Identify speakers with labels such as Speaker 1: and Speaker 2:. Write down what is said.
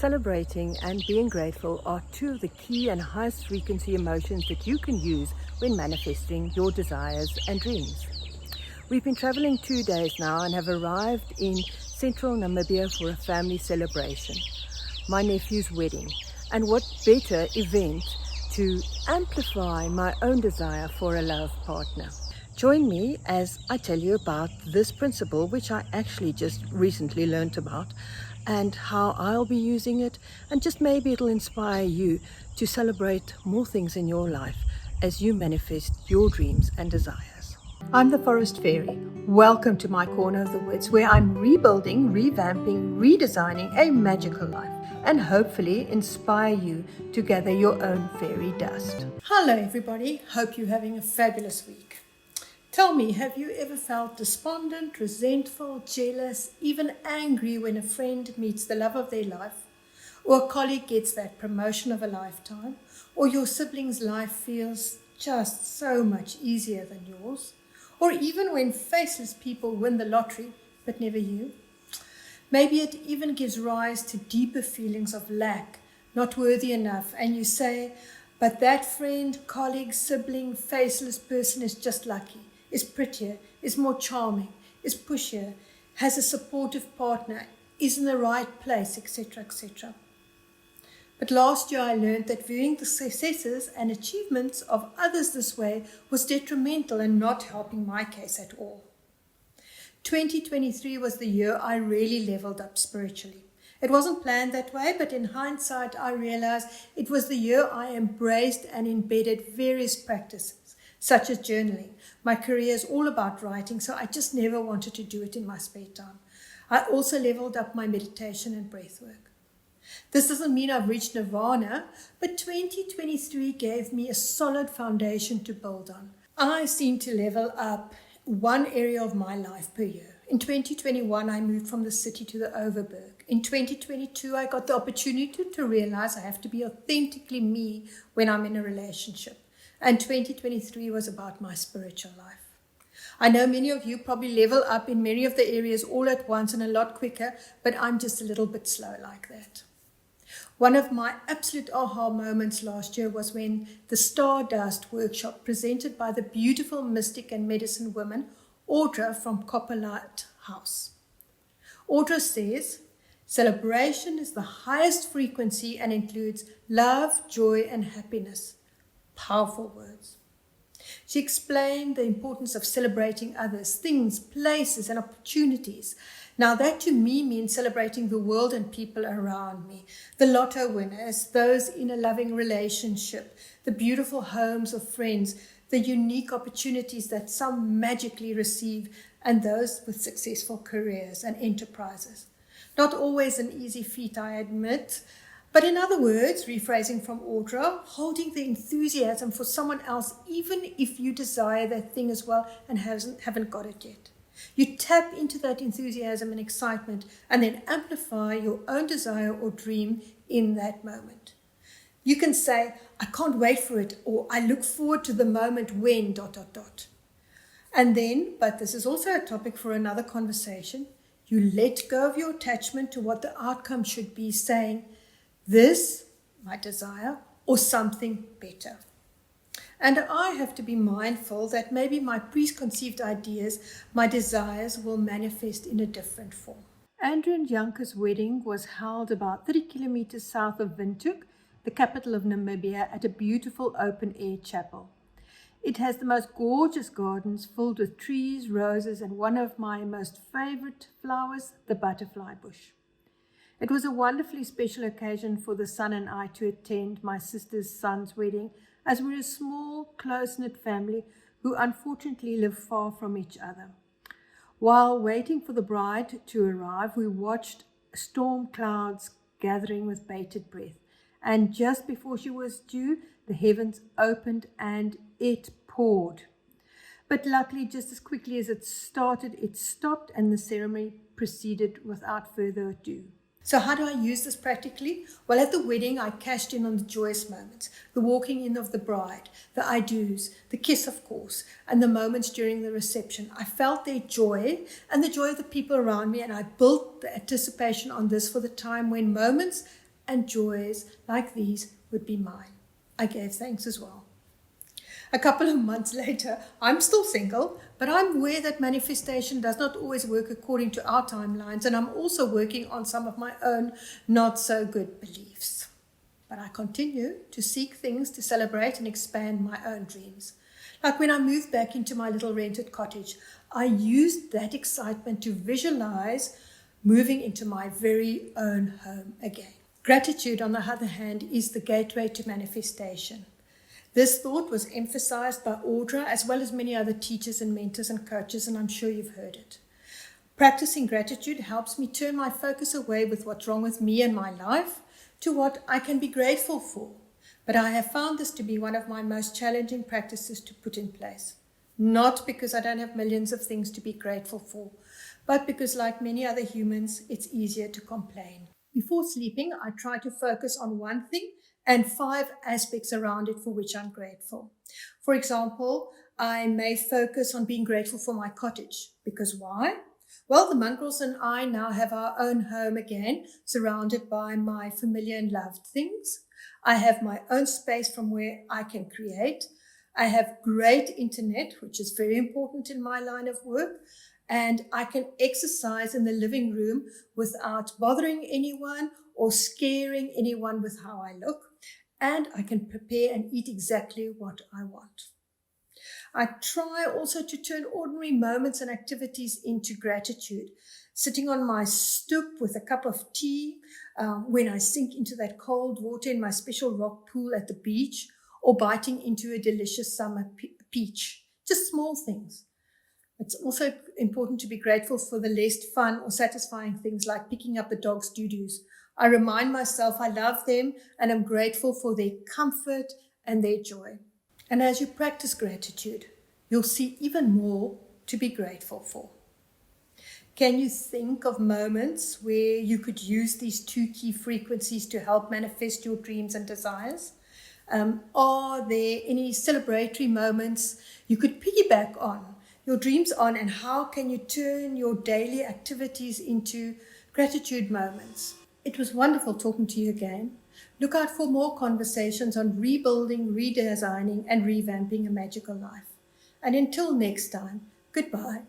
Speaker 1: Celebrating and being grateful are two of the key and highest frequency emotions that you can use when manifesting your desires and dreams. We've been traveling 2 days now and have arrived in central Namibia for a family celebration, my nephew's wedding. And what better event to amplify my own desire for a love partner. Join me as I tell you about this principle, which I actually just recently learned about, and how I'll be using it, and just maybe it'll inspire you to celebrate more things in your life as you manifest your dreams and desires. I'm the Forest Fairy. Welcome to my corner of the woods, where I'm rebuilding, revamping, redesigning a magical life, and hopefully inspire you to gather your own fairy dust.
Speaker 2: Hello everybody, hope you're having a fabulous week. Tell me, have you ever felt despondent, resentful, jealous, even angry when a friend meets the love of their life, or a colleague gets that promotion of a lifetime, or your sibling's life feels just so much easier than yours, or even when faceless people win the lottery, but never you? Maybe it even gives rise to deeper feelings of lack, not worthy enough, and you say, but that friend, colleague, sibling, faceless person is just lucky, is prettier, is more charming, is pushier, has a supportive partner, is in the right place, etc., etc. But last year I learned that viewing the successes and achievements of others this way was detrimental and not helping my case at all. 2023 was the year I really leveled up spiritually. It wasn't planned that way, but in hindsight I realized it was the year I embraced and embedded various practices, such as journaling. My career is all about writing, so I just never wanted to do it in my spare time. I also leveled up my meditation and breath work. This doesn't mean I've reached nirvana, but 2023 gave me a solid foundation to build on. I seem to level up one area of my life per year. In 2021, I moved from the city to the Overberg. In 2022, I got the opportunity to realize I have to be authentically me when I'm in a relationship. And 2023 was about my spiritual life. I know many of you probably level up in many of the areas all at once and a lot quicker, but I'm just a little bit slow like that. One of my absolute aha moments last year was when the Stardust workshop presented by the beautiful mystic and medicine woman, Audra from Copperlight House. Audra says, celebration is the highest frequency and includes love, joy, and happiness. Powerful words. She explained the importance of celebrating others, things, places, and opportunities. Now that to me means celebrating the world and people around me, the lotto winners, those in a loving relationship, the beautiful homes of friends, the unique opportunities that some magically receive, and those with successful careers and enterprises. Not always an easy feat, I admit, but in other words, rephrasing from Audra, holding the enthusiasm for someone else, even if you desire that thing as well and haven't got it yet. You tap into that enthusiasm and excitement and then amplify your own desire or dream in that moment. You can say, I can't wait for it, or I look forward to the moment when ... And then, but this is also a topic for another conversation, you let go of your attachment to what the outcome should be, saying, this, my desire, or something better. And I have to be mindful that maybe my preconceived ideas, my desires, will manifest in a different form. Andrew and Janke's wedding was held about 30 kilometers south of Windhoek, the capital of Namibia, at a beautiful open-air chapel. It has the most gorgeous gardens filled with trees, roses, and one of my most favorite flowers, the butterfly bush. It was a wonderfully special occasion for the son and I to attend my sister's son's wedding, as we're a small, close-knit family who unfortunately live far from each other. While waiting for the bride to arrive, we watched storm clouds gathering with bated breath. And just before she was due, the heavens opened and it poured. But luckily, just as quickly as it started, it stopped and the ceremony proceeded without further ado. So how do I use this practically? Well, at the wedding, I cashed in on the joyous moments, the walking in of the bride, the I do's, the kiss, of course, and the moments during the reception. I felt their joy and the joy of the people around me, and I built the anticipation on this for the time when moments and joys like these would be mine. I gave thanks as well. A couple of months later, I'm still single, but I'm aware that manifestation does not always work according to our timelines, and I'm also working on some of my own not so good beliefs. But I continue to seek things to celebrate and expand my own dreams. Like when I moved back into my little rented cottage, I used that excitement to visualize moving into my very own home again. Gratitude, on the other hand, is the gateway to manifestation. This thought was emphasized by Audra as well as many other teachers and mentors and coaches, and I'm sure you've heard it. Practicing gratitude helps me turn my focus away with what's wrong with me and my life to what I can be grateful for. But I have found this to be one of my most challenging practices to put in place. Not because I don't have millions of things to be grateful for, but because, like many other humans, it's easier to complain. Before sleeping, I try to focus on one thing and 5 aspects around it for which I'm grateful. For example, I may focus on being grateful for my cottage. Because why? Well, the mongrels and I now have our own home again, surrounded by my familiar and loved things. I have my own space from where I can create. I have great internet, which is very important in my line of work. And I can exercise in the living room without bothering anyone or scaring anyone with how I look. And I can prepare and eat exactly what I want. I try also to turn ordinary moments and activities into gratitude. Sitting on my stoop with a cup of tea when I sink into that cold water in my special rock pool at the beach, or biting into a delicious summer peach. Just small things. It's also important to be grateful for the less fun or satisfying things like picking up the dog's doo-doos. I remind myself I love them and I'm grateful for their comfort and their joy. And as you practice gratitude, you'll see even more to be grateful for. Can you think of moments where you could use these 2 key frequencies to help manifest your dreams and desires? Are there any celebratory moments you could piggyback on your dreams on, and how can you turn your daily activities into gratitude moments? It was wonderful talking to you again. Look out for more conversations on rebuilding, redesigning, and revamping a magical life. And until next time, goodbye.